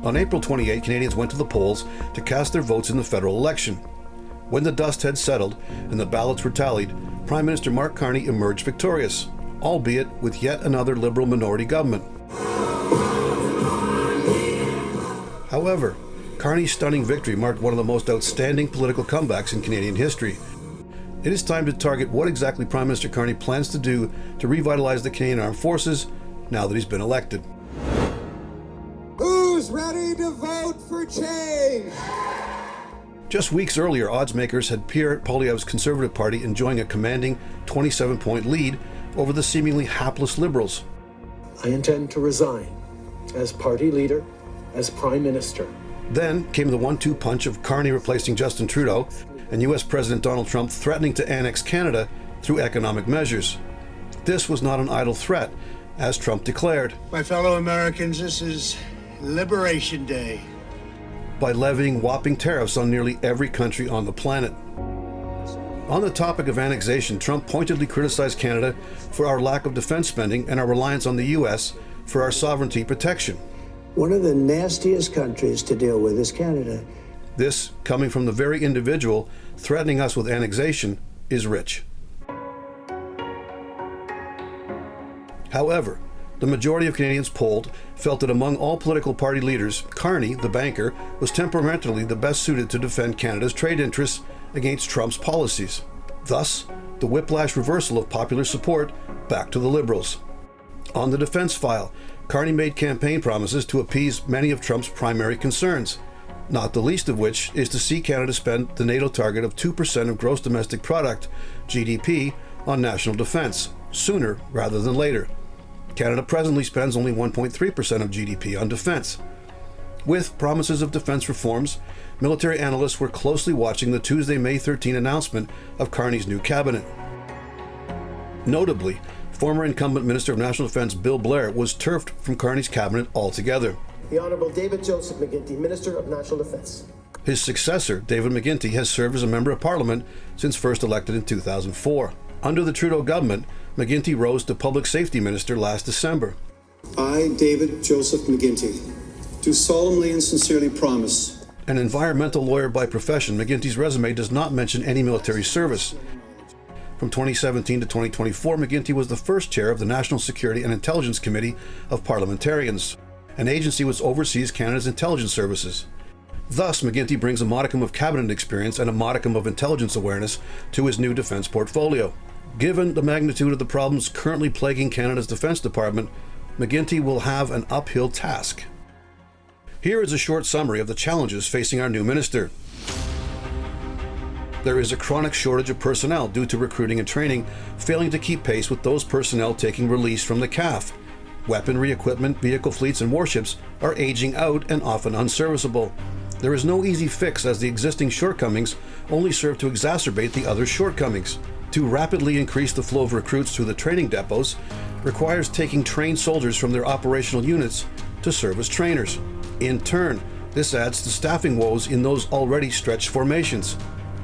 On April 28, Canadians went to the polls to cast their votes in the federal election. When the dust had settled and the ballots were tallied, Prime Minister Mark Carney emerged victorious, albeit with yet another Liberal minority government. However, Carney's stunning victory marked one of the most outstanding political comebacks in Canadian history. It is time to target what exactly Prime Minister Carney plans to do to revitalize the Canadian Armed Forces now that he's been elected. Who's ready to vote for change? Just weeks earlier, odds makers had Pierre Poilievre's Conservative Party enjoying a commanding 27-point lead over the seemingly hapless Liberals. I intend to resign as party leader, as Prime Minister. Then came the 1-2 punch of Carney replacing Justin Trudeau and US President Donald Trump threatening to annex Canada through economic measures. This was not an idle threat, as Trump declared. My fellow Americans, this is Liberation Day. By levying whopping tariffs on nearly every country on the planet. On the topic of annexation, Trump pointedly criticized Canada for our lack of defense spending and our reliance on the US for our sovereignty protection. One of the nastiest countries to deal with is Canada. This, coming from the very individual threatening us with annexation, is rich. However, the majority of Canadians polled felt that among all political party leaders, Carney, the banker, was temperamentally the best suited to defend Canada's trade interests against Trump's policies. Thus, the whiplash reversal of popular support back to the Liberals. On the defense file, Carney made campaign promises to appease many of Trump's primary concerns, not the least of which is to see Canada spend the NATO target of 2% of gross domestic product, GDP, on national defense, sooner rather than later. Canada presently spends only 1.3% of GDP on defense. With promises of defense reforms, military analysts were closely watching the Tuesday, May 13 announcement of Carney's new cabinet. Notably, former incumbent Minister of National Defence Bill Blair was turfed from Carney's cabinet altogether. The Honourable David Joseph McGuinty, Minister of National Defence. His successor, David McGuinty, has served as a Member of Parliament since first elected in 2004. Under the Trudeau government, McGuinty rose to Public Safety Minister last December. I, David Joseph McGuinty, do solemnly and sincerely promise. An environmental lawyer by profession, McGuinty's resume does not mention any military service. From 2017 to 2024, McGuinty was the first chair of the National Security and Intelligence Committee of Parliamentarians, an agency which oversees Canada's intelligence services. Thus, McGuinty brings a modicum of cabinet experience and a modicum of intelligence awareness to his new defense portfolio. Given the magnitude of the problems currently plaguing Canada's Defense Department, McGuinty will have an uphill task. Here is a short summary of the challenges facing our new minister. There is a chronic shortage of personnel due to recruiting and training failing to keep pace with those personnel taking release from the CAF. Weaponry, equipment, vehicle fleets, and warships are aging out and often unserviceable. There is no easy fix as the existing shortcomings only serve to exacerbate the other shortcomings. To rapidly increase the flow of recruits through the training depots requires taking trained soldiers from their operational units to serve as trainers. In turn, this adds to staffing woes in those already stretched formations.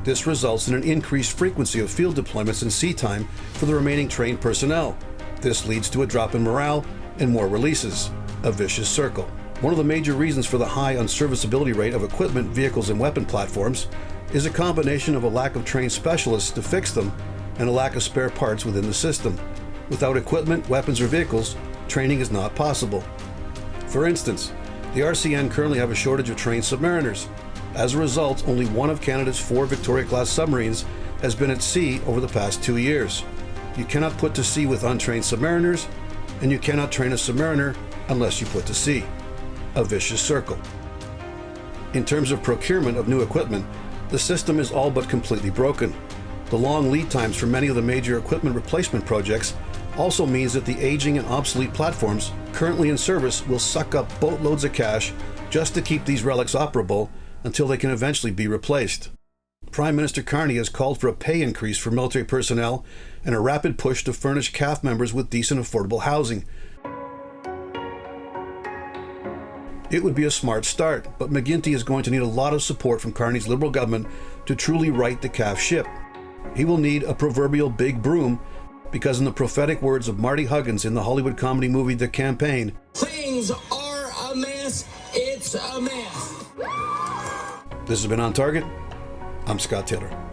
This results in an increased frequency of field deployments and sea time for the remaining trained personnel. This leads to a drop in morale and more releases, a vicious circle. One of the major reasons for the high unserviceability rate of equipment, vehicles, and weapon platforms is a combination of a lack of trained specialists to fix them and a lack of spare parts within the system. Without equipment, weapons, or vehicles, training is not possible. For instance, the RCN currently have a shortage of trained submariners. As a result, only one of Canada's 4 Victoria-class submarines has been at sea over the past 2 years. You cannot put to sea with untrained submariners, and you cannot train a submariner unless you put to sea. A vicious circle. In terms of procurement of new equipment, the system is all but completely broken. The long lead times for many of the major equipment replacement projects also means that the aging and obsolete platforms currently in service will suck up boatloads of cash just to keep these relics operable until they can eventually be replaced. Prime Minister Carney has called for a pay increase for military personnel and a rapid push to furnish CAF members with decent, affordable housing. It would be a smart start, but McGuinty is going to need a lot of support from Carney's Liberal government to truly right the CAF ship. He will need a proverbial big broom because, in the prophetic words of Marty Huggins in the Hollywood comedy movie The Campaign, Things are a mess It's a myth. This has been On Target. I'm Scott Taylor.